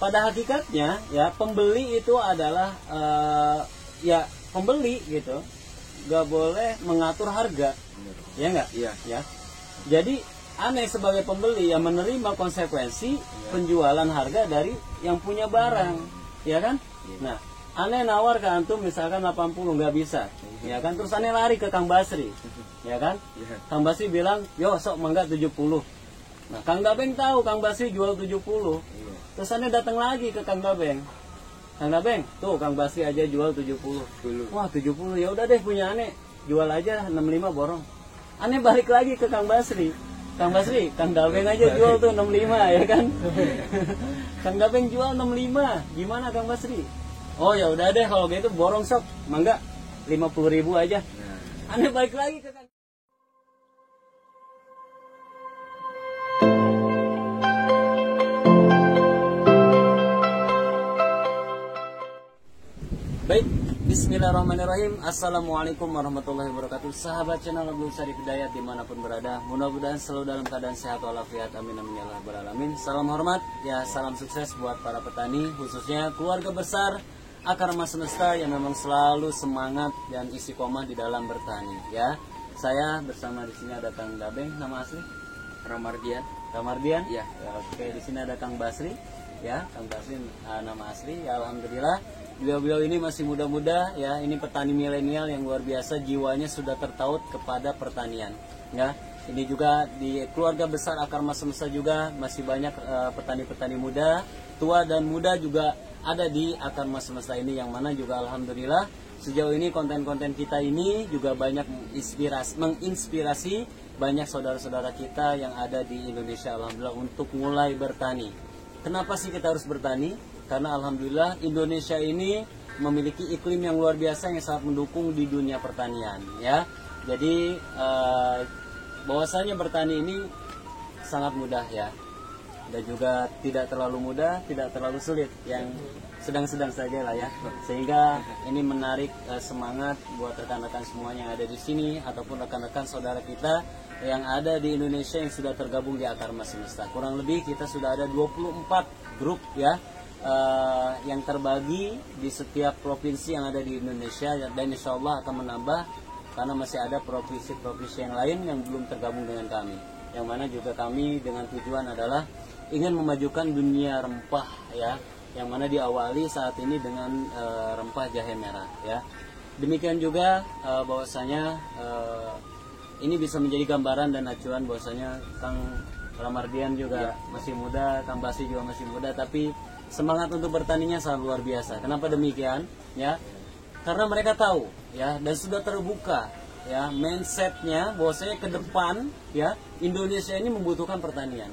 pada hakikatnya ya pembeli itu adalah ya pembeli gitu, nggak boleh mengatur harga, ya nggak? Iya. Ya. Jadi aneh sebagai pembeli yang menerima konsekuensi penjualan harga dari yang punya barang, ya kan? Nah, aneh nawar ke antum misalkan 80 nggak bisa, ya kan? Terus aneh lari ke Kang Basri, ya kan? Kang Basri bilang, yo sok mangga 70. Nah, Kang Dabeng tahu Kang Basri jual 70. Terus aneh datang lagi ke Kang Dabeng. Kang Dabeng, tuh Kang Basri aja jual 70. Wah, 70 ya udah deh punya aneh, jual aja 65 borong. Aneh balik lagi ke Kang Basri. Kang Basri, Kang Dabeng aja jual tuh 65 ya kan? Kang Dabeng jual 65. Gimana Kang Basri? Oh ya udah deh kalau gitu borong sok, mangga 50.000 aja. Aneh balik lagi ke Kang. Baik, bismillahirrahmanirrahim. Assalamualaikum warahmatullahi wabarakatuh. Sahabat channel Abdul Syarif Hidayat dimanapun berada, mudah-mudahan selalu dalam keadaan sehat walafiat, amin amin ya rabbal alamin. Salam hormat, ya salam sukses buat para petani, khususnya keluarga besar Akarma Semesta yang memang selalu semangat dan istiqomah di dalam bertani. Ya, saya bersama di sini ada Kang Dabeng, nama asli Ramardian. Ramardian. Ya. Oke, di sini ada Kang Basri, ya Kang Basri nama asli. Ya alhamdulillah. Beliau-beliau ini masih muda-muda ya, ini petani milenial yang luar biasa, jiwanya sudah tertaut kepada pertanian ya. Ini juga di keluarga besar Akarma Semesta juga masih banyak petani-petani muda, tua dan muda juga ada di Akarma Semesta ini, yang mana juga alhamdulillah sejauh ini konten-konten kita ini juga banyak menginspirasi banyak saudara-saudara kita yang ada di Indonesia alhamdulillah untuk mulai bertani. Kenapa sih kita harus bertani? Karena alhamdulillah Indonesia ini memiliki iklim yang luar biasa yang sangat mendukung di dunia pertanian ya. Jadi bahwasanya bertani ini sangat mudah ya, dan juga tidak terlalu mudah, tidak terlalu sulit, yang sedang-sedang saja lah ya. Sehingga ini menarik semangat buat rekan-rekan semuanya yang ada di sini ataupun rekan-rekan saudara kita yang ada di Indonesia yang sudah tergabung di Akarma Semesta. Kurang lebih kita sudah ada 24 grup ya, yang terbagi di setiap provinsi yang ada di Indonesia, dan insya Allah akan menambah karena masih ada provinsi-provinsi yang lain yang belum tergabung dengan kami, yang mana juga kami dengan tujuan adalah ingin memajukan dunia rempah ya, yang mana diawali saat ini dengan rempah jahe merah ya. Demikian juga bahwasanya ini bisa menjadi gambaran dan acuan bahwasanya Kang Ramardian juga masih muda, Kang Basi juga masih muda, tapi semangat untuk bertaninya sangat luar biasa. Kenapa demikian? Ya, karena mereka tahu ya, dan sudah terbuka ya mindsetnya bahwasanya ke depan ya Indonesia ini membutuhkan pertanian.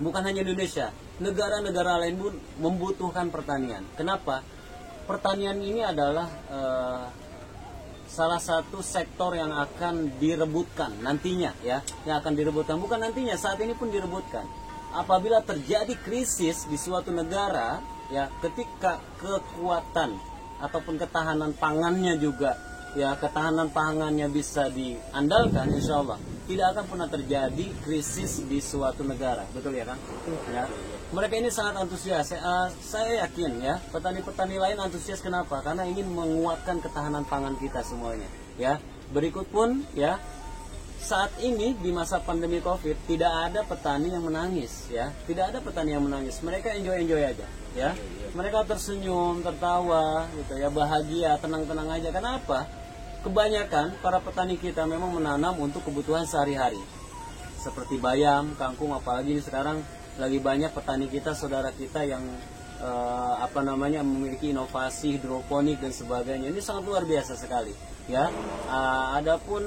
Bukan hanya Indonesia, negara-negara lain pun membutuhkan pertanian. Kenapa? Pertanian ini adalah salah satu sektor yang akan direbutkan nantinya ya, yang akan direbutkan, bukan nantinya, saat ini pun direbutkan. Apabila terjadi krisis di suatu negara ya, ketika kekuatan ataupun ketahanan pangannya juga ya, ketahanan pangannya bisa diandalkan, insya Allah tidak akan pernah terjadi krisis di suatu negara. Betul ya Kang? Ya. Mereka ini sangat antusias. Saya yakin ya, petani-petani lain antusias. Kenapa? Karena ingin menguatkan ketahanan pangan kita semuanya ya. Berikut pun ya, saat ini di masa pandemi Covid tidak ada petani yang menangis ya, tidak ada petani yang menangis. Mereka enjoy aja ya, mereka tersenyum, tertawa gitu ya, bahagia, tenang-tenang aja. Kenapa? Kebanyakan para petani kita memang menanam untuk kebutuhan sehari-hari seperti bayam, kangkung, apalagi sekarang lagi banyak petani kita, saudara kita yang memiliki inovasi hidroponik dan sebagainya. Ini sangat luar biasa sekali ya. Adapun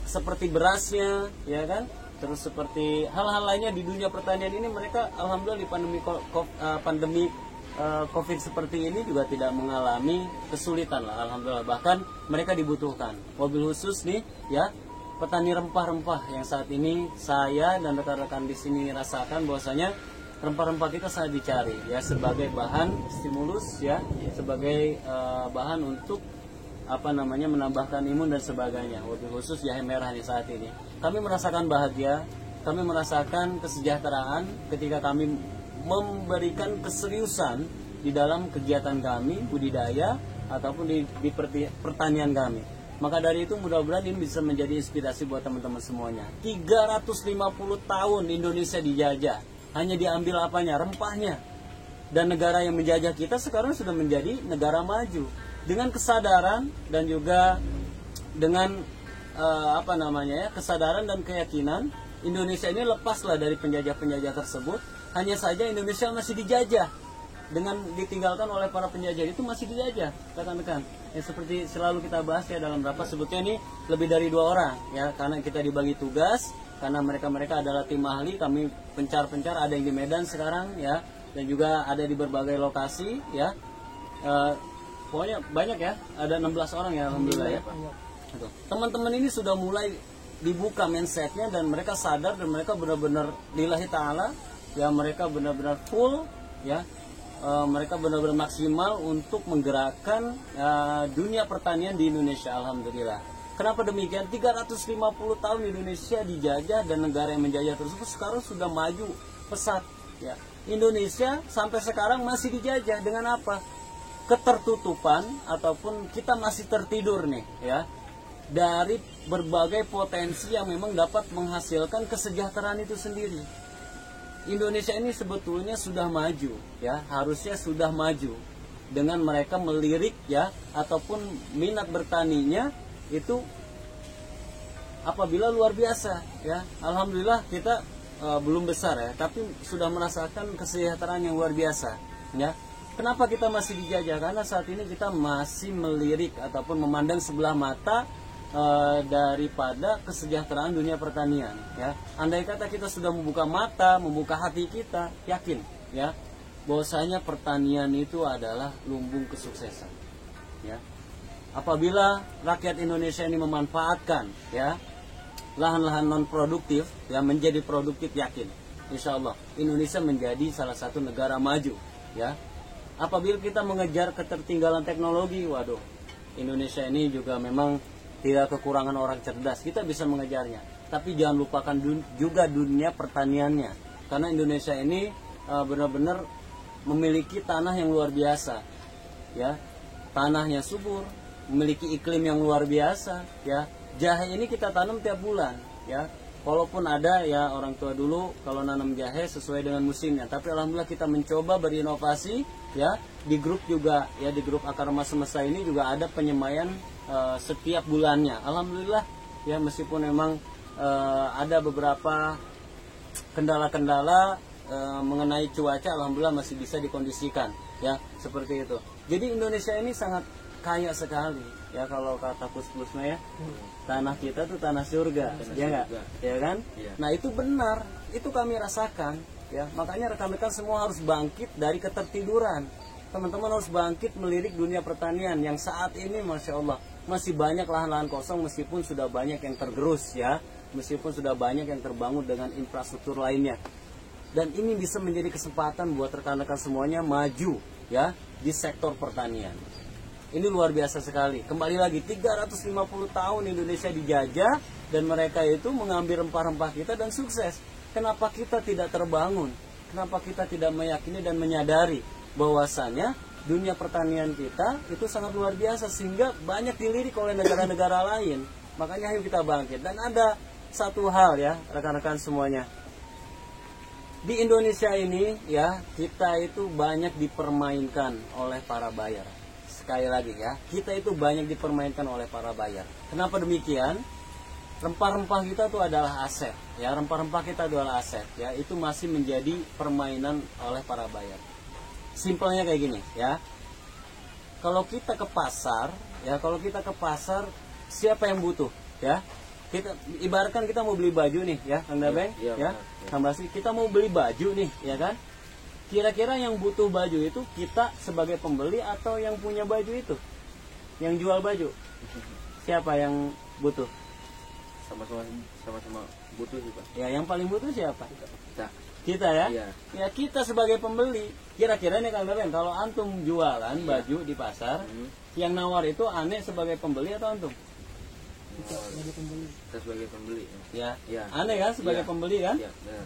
seperti berasnya ya kan, terus seperti hal-hal lainnya di dunia pertanian ini, mereka alhamdulillah di pandemi Covid seperti ini juga tidak mengalami kesulitan lah, alhamdulillah. Bahkan mereka dibutuhkan. Mobil khusus nih ya, petani rempah-rempah yang saat ini saya dan rekan-rekan di sini rasakan bahwasanya rempah-rempah kita sangat dicari ya, sebagai bahan stimulus ya, sebagai bahan untuk menambahkan imun dan sebagainya. Wabil khusus jahe merah nih saat ini. Kami merasakan bahagia, kami merasakan kesejahteraan ketika kami memberikan keseriusan di dalam kegiatan kami budidaya ataupun di pertanian kami. Maka dari itu mudah-mudahan ini bisa menjadi inspirasi buat teman-teman semuanya. 350 tahun Indonesia dijajah, hanya diambil apanya? Rempahnya. Dan negara yang menjajah kita sekarang sudah menjadi negara maju. Dengan kesadaran dan juga dengan kesadaran dan keyakinan Indonesia ini lepaslah dari penjajah-penjajah tersebut. Hanya saja Indonesia masih dijajah, dengan ditinggalkan oleh para penjajah itu masih dijajah, rekan-rekan. Ya, seperti selalu kita bahas ya dalam rapat, sebutnya ini lebih dari 2 orang ya, karena kita dibagi tugas, karena mereka adalah tim ahli, kami pencar-pencar, ada yang di Medan sekarang ya, dan juga ada di berbagai lokasi ya. Pokoknya banyak ya, ada 16 orang ya, alhamdulillah ya. Teman-teman ini sudah mulai dibuka mindsetnya dan mereka sadar dan mereka benar-benar lillahi ta'ala ya, mereka benar-benar full ya. Mereka benar-benar maksimal untuk menggerakkan dunia pertanian di Indonesia, alhamdulillah. Kenapa demikian? 350 tahun Indonesia dijajah dan negara yang menjajah tersebut sekarang sudah maju pesat ya. Indonesia sampai sekarang masih dijajah dengan apa? Ketertutupan ataupun kita masih tertidur nih ya, dari berbagai potensi yang memang dapat menghasilkan kesejahteraan itu sendiri. Indonesia ini sebetulnya sudah maju ya, harusnya sudah maju dengan mereka melirik ya, ataupun minat bertaninya itu apabila luar biasa ya. Alhamdulillah kita belum besar ya, tapi sudah merasakan kesejahteraan yang luar biasa ya. Kenapa kita masih dijajah? Karena saat ini kita masih melirik ataupun memandang sebelah mata daripada kesejahteraan dunia pertanian ya. Andai kata kita sudah membuka mata, membuka hati kita, yakin ya bahwasanya pertanian itu adalah lumbung kesuksesan ya. Apabila rakyat Indonesia ini memanfaatkan ya lahan-lahan non produktif ya menjadi produktif, yakin insya Allah Indonesia menjadi salah satu negara maju ya. Apabila kita mengejar ketertinggalan teknologi, waduh, Indonesia ini juga memang tidak kekurangan orang cerdas, kita bisa mengejarnya. Tapi jangan lupakan juga dunia pertaniannya, karena Indonesia ini benar-benar memiliki tanah yang luar biasa, ya, tanahnya subur, memiliki iklim yang luar biasa, ya. Jahe ini kita tanam tiap bulan, ya. Walaupun ada ya orang tua dulu kalau nanam jahe sesuai dengan musimnya, tapi alhamdulillah kita mencoba berinovasi, ya. Di grup juga, ya, di grup Akar Emas Semesta ini juga ada penyemaian setiap bulannya. Alhamdulillah ya, meskipun memang ada beberapa kendala-kendala mengenai cuaca, alhamdulillah masih bisa dikondisikan ya, seperti itu. Jadi Indonesia ini sangat kaya sekali ya, kalau kata plus-plusnya ya, tanah kita tuh tanah surga, ya enggak? Ya kan? Ya. Nah, itu benar, itu kami rasakan ya. Makanya rekan-rekan semua harus bangkit dari ketertiduran. Teman-teman harus bangkit melirik dunia pertanian yang saat ini Masya Allah masih banyak lahan-lahan kosong, meskipun sudah banyak yang tergerus ya, meskipun sudah banyak yang terbangun dengan infrastruktur lainnya. Dan ini bisa menjadi kesempatan buat rekan-rekan semuanya maju ya di sektor pertanian. Ini luar biasa sekali. Kembali lagi, 350 tahun Indonesia dijajah dan mereka itu mengambil rempah-rempah kita dan sukses. Kenapa kita tidak terbangun? Kenapa kita tidak meyakini dan menyadari bahwasanya dunia pertanian kita itu sangat luar biasa sehingga banyak dilirik oleh negara-negara lain. Makanya ayo kita bangkit. Dan ada satu hal ya rekan-rekan semuanya, di Indonesia ini ya, kita itu banyak dipermainkan oleh para buyer. Sekali lagi ya, kita itu banyak dipermainkan oleh para buyer. Kenapa demikian? Rempah-rempah kita itu adalah aset ya, rempah-rempah kita adalah aset ya, itu masih menjadi permainan oleh para buyer. Simpelnya kayak gini ya. Kalau kita ke pasar ya, kalau kita ke pasar, siapa yang butuh ya? Kita ibaratkan kita mau beli baju nih ya, Kang Dabeng ya, Kang Basri, kita mau beli baju nih ya kan? Kira-kira yang butuh baju itu kita sebagai pembeli atau yang punya baju itu? Yang jual baju? Siapa yang butuh? Sama-sama butuh sih, Pak. Ya, yang paling butuh siapa? Kita ya? Iya. Ya, kita sebagai pembeli. Kira-kira nih Kang Dabeng, kalau antum jualan baju di pasar, yang nawar itu aneh sebagai pembeli atau antum? Kita sebagai pembeli. Ya. Ya. Aneh kan sebagai ya. pembeli kan? Ya, benar.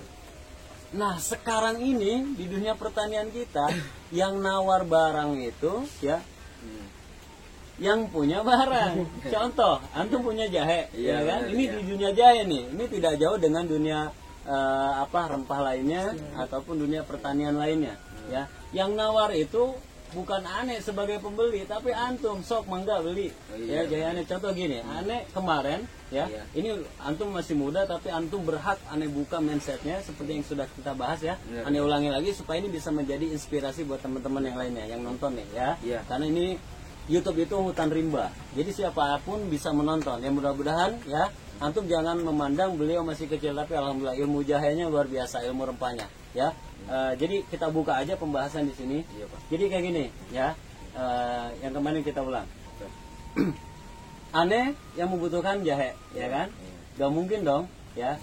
Nah, sekarang ini di dunia pertanian kita yang nawar barang itu ya yang punya barang. Contoh, antum punya jahe, ya kan? Ini di dunia jahe nih. Ini tidak jauh dengan dunia rempah lainnya ataupun dunia pertanian lainnya, ya. Yang nawar itu bukan aneh sebagai pembeli, tapi antum sok mangga beli. Ya, jahe aneh. Contoh gini, aneh kemarin, ya. Ini antum masih muda, tapi antum berhak aneh buka mindsetnya seperti yang sudah kita bahas ya. Aneh ulangi lagi supaya ini bisa menjadi inspirasi buat teman-teman yang lainnya yang nonton nih, ya. Karena ini YouTube itu hutan rimba, jadi siapapun bisa menonton. Yang mudah-mudahan ya, antum jangan memandang beliau masih kecil, tapi alhamdulillah ilmu jahenya luar biasa, ilmu rempahnya. Ya, jadi kita buka aja pembahasan di sini. Jadi kayak gini, ya, yang kemarin kita ulang. Aneh yang membutuhkan jahe, ya kan? Gak mungkin dong, ya.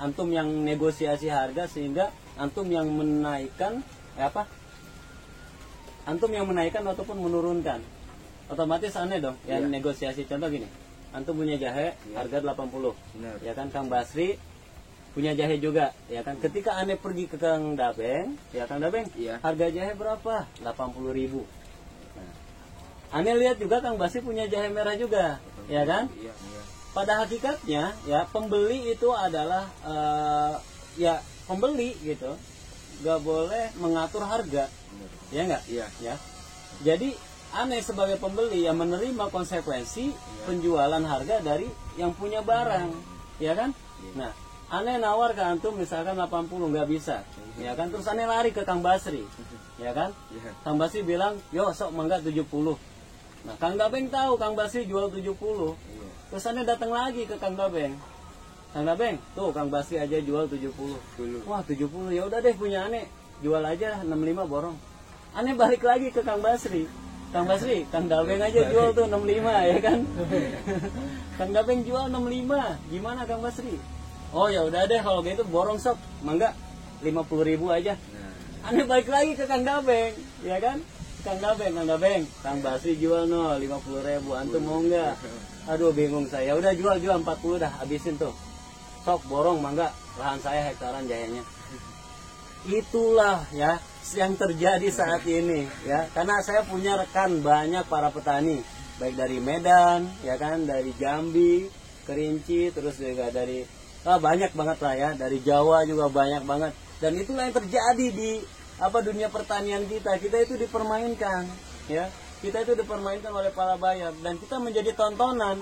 Antum yang negosiasi harga sehingga antum yang menaikkan, antum yang menaikkan ataupun menurunkan, otomatis aneh dong yang negosiasi. Contoh gini, antum punya jahe harga 80, ya kan? Kang Basri punya jahe juga, ya kan? Ketika aneh pergi ke Kang Dabeng, ya Kang Dabeng, harga jahe berapa? 80.000. Nah, aneh lihat juga Kang Basri punya jahe merah juga, ya kan? Pada hakikatnya ya, pembeli itu adalah ya pembeli gitu, gak boleh mengatur harga. Ya enggak? Ya. Jadi aneh sebagai pembeli yang menerima konsekuensi penjualan harga dari yang punya barang, ya kan? Nah, aneh nawar ke antum misalkan 80 nggak bisa, ya kan? Terus aneh lari ke Kang Basri, ya kan? Kang Basri bilang, yo sok mangga 70. Nah, Kang Dabeng tahu Kang Basri jual 70. Terus aneh datang lagi ke Kang Dabeng. Kang Dabeng, tuh Kang Basri aja jual 70. Wah, 70 ya udah deh punya aneh. Jual aja 65 borong. Aneh balik lagi ke Kang Basri. Kang Basri, Kang Dabeng aja jual tuh 65, ya kan? Kang Dabeng jual 65. Gimana Kang Basri? Oh ya udah deh kalau gitu borong sok, mangga 50.000 aja. Aneh balik lagi ke Kang Dabeng, ya kan? Kang Dabeng, Kang Basri jual 50.000. Antum mau enggak? Aduh bingung saya. Udah jual 40 dah, habisin tuh. Sok borong mangga, lahan saya hektaran jahenya. Itulah ya yang terjadi saat ini, ya. Karena saya punya rekan banyak para petani, baik dari Medan, ya kan, dari Jambi, Kerinci, terus juga dari banyak banget lah ya, dari Jawa juga banyak banget. Dan itulah yang terjadi di dunia pertanian kita. Kita itu dipermainkan, ya. Kita itu dipermainkan oleh para buyer dan kita menjadi tontonan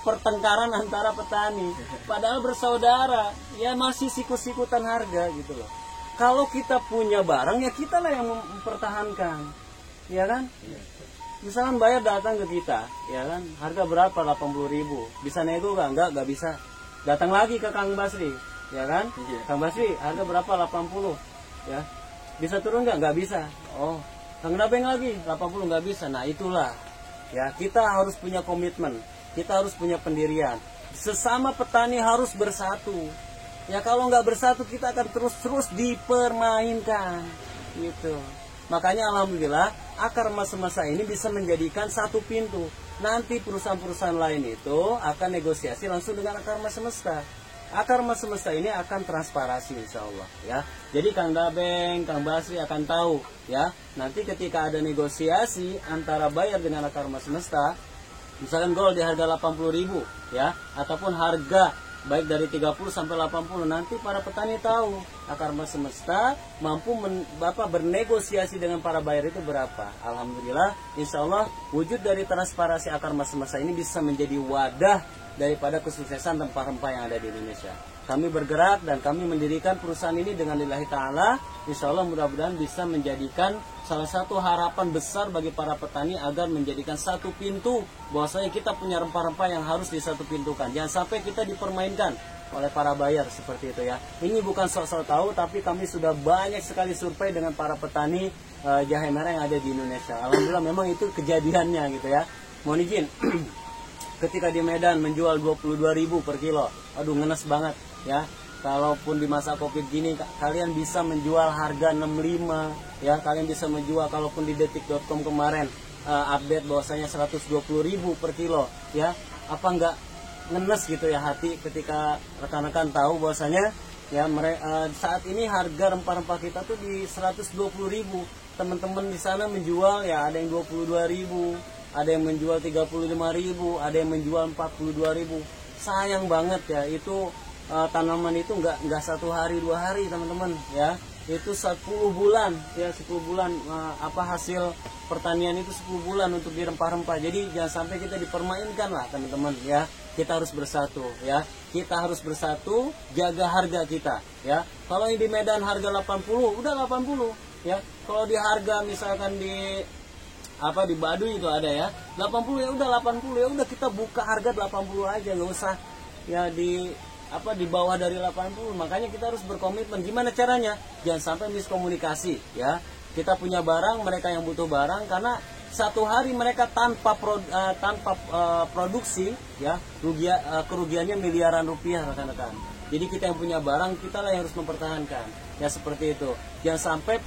pertengkaran antara petani. Padahal bersaudara, ya masih sikut-sikutan harga gitu loh. Kalau kita punya barang ya kita lah yang mempertahankan, ya kan? Misalkan buyer datang ke kita, ya kan? Harga berapa? 80.000. Bisa nego nggak bisa. Datang lagi ke Kang Basri, ya kan? Kang Basri, harga berapa? 80. Ya. Bisa turun nggak bisa. Oh, Kang Dabeng lagi 80 nggak bisa. Nah itulah, ya kita harus punya komitmen, kita harus punya pendirian. Sesama petani harus bersatu. Ya kalau nggak bersatu kita akan terus dipermainkan, gitu. Makanya alhamdulillah akar emas semesta ini bisa menjadikan satu pintu. Nanti perusahaan-perusahaan lain itu akan negosiasi langsung dengan akar emas semesta. Akar emas semesta ini akan transparasi insya Allah, ya. Jadi Kang Dabeng, Kang Basri akan tahu, ya. Nanti ketika ada negosiasi antara buyer dengan akar emas semesta, misalkan gold di harga 80.000, ya, ataupun harga baik dari 30 sampai 80, nanti para petani tahu akar emas semesta mampu bernegosiasi dengan para buyer itu berapa. Alhamdulillah, insya Allah wujud dari transparansi akar emas semesta ini bisa menjadi wadah daripada kesuksesan rempah-rempah yang ada di Indonesia. Kami bergerak dan kami mendirikan perusahaan ini dengan lillahi ta'ala. Insya Allah mudah-mudahan bisa menjadikan salah satu harapan besar bagi para petani agar menjadikan satu pintu. Bahwasanya kita punya rempah-rempah yang harus disatu pintukan. Jangan sampai kita dipermainkan oleh para buyer seperti itu ya. Ini bukan sok-sok tahu, tapi kami sudah banyak sekali survei dengan para petani jahe merah yang ada di Indonesia. Alhamdulillah memang itu kejadiannya gitu ya. Mohon izin. Ketika di Medan menjual 22.000 per kilo, aduh ngenes banget ya. Kalaupun di masa Covid gini kalian bisa menjual harga 65, ya kalian bisa menjual, kalaupun di detik.com kemarin update bahwasanya 120.000 per kilo, ya. Apa enggak ngenes gitu ya hati ketika rekan-rekan tahu bahwasanya ya. Saat ini harga rempah-rempah kita tuh di 120.000. Teman-teman di sana menjual ya ada yang 22.000, ada yang menjual 35.000, ada yang menjual 42.000. Sayang banget ya, itu tanaman itu nggak 1 hari 2 hari teman-teman ya, itu 10 bulan ya, 10 bulan hasil pertanian itu 10 bulan untuk di rempah-rempah. Jadi jangan sampai kita dipermainkan lah teman-teman ya. Kita harus bersatu ya, kita harus bersatu, jaga harga kita ya. Kalau ini di Medan harga 80, udah 80 ya. Kalau di harga misalkan di Baduy itu ada ya 80, ya udah 80, ya udah kita buka harga 80 aja, nggak usah ya di bawah dari 80. Makanya kita harus berkomitmen. Gimana caranya? Jangan sampai miskomunikasi ya. Kita punya barang, mereka yang butuh barang, karena satu hari mereka tanpa produksi ya, kerugiannya miliaran rupiah rekan-rekan. Jadi kita yang punya barang, kita lah yang harus mempertahankan ya, seperti itu. Jangan sampai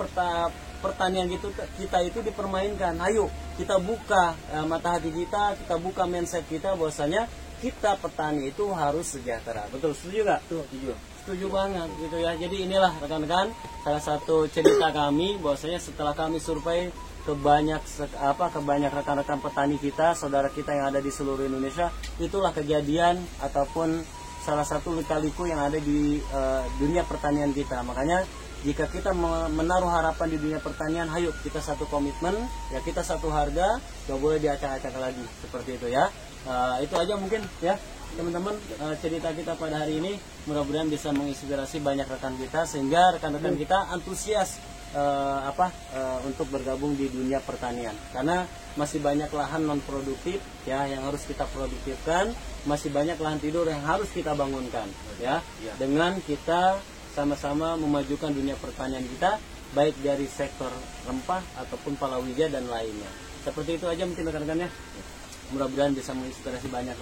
pertanian kita itu dipermainkan. Ayo kita buka mata hati kita buka mindset kita, bahwasanya kita petani itu harus sejahtera. Betul, setuju nggak? Setuju banget gitu ya. Jadi inilah rekan-rekan salah satu cerita kami, bahwasanya setelah kami survei ke banyak rekan-rekan petani kita, saudara kita yang ada di seluruh Indonesia, itulah kejadian ataupun salah satu lika-liku yang ada di dunia pertanian kita. Makanya jika kita menaruh harapan di dunia pertanian, ayo kita satu komitmen ya, kita satu harga, gak boleh diacak-acak lagi, seperti itu ya. Itu aja mungkin ya teman-teman, cerita kita pada hari ini. Mudah-mudahan bisa menginspirasi banyak rekan kita, sehingga rekan-rekan kita antusias untuk bergabung di dunia pertanian, karena masih banyak lahan non produktif ya yang harus kita produktifkan, masih banyak lahan tidur yang harus kita bangunkan ya. Dengan kita sama-sama memajukan dunia pertanian kita, baik dari sektor rempah ataupun palawija dan lainnya. Seperti itu aja mungkin rekan-rekannya. Mudah-mudahan bisa menginspirasi banyak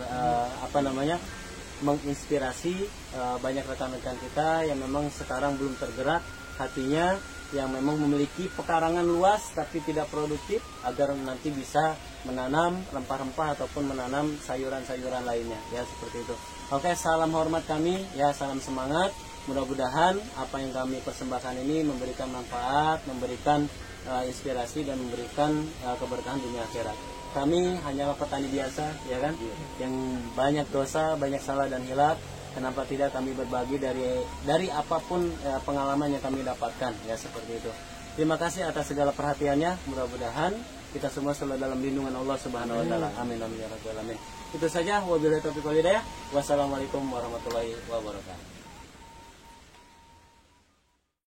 menginspirasi banyak rekan-rekan kita yang memang sekarang belum tergerak hatinya, yang memang memiliki pekarangan luas tapi tidak produktif, agar nanti bisa menanam rempah-rempah ataupun menanam sayuran-sayuran lainnya ya, seperti itu. Oke, salam hormat kami ya, salam semangat. Mudah-mudahan apa yang kami persembahkan ini memberikan manfaat, memberikan inspirasi, dan memberikan keberkahan dunia akhirat. Kami hanyalah petani biasa ya kan, yang banyak dosa, banyak salah dan hilaf. Kenapa tidak kami berbagi dari apapun pengalaman yang kami dapatkan ya, seperti itu. Terima kasih atas segala perhatiannya. Mudah-mudahan kita semua selalu dalam lindungan Allah Subhanahu wa taala. Amin amin ya rabbal alamin. Itu saja, wabillahi taufiq wal hidayah. Wassalamualaikum warahmatullahi wabarakatuh.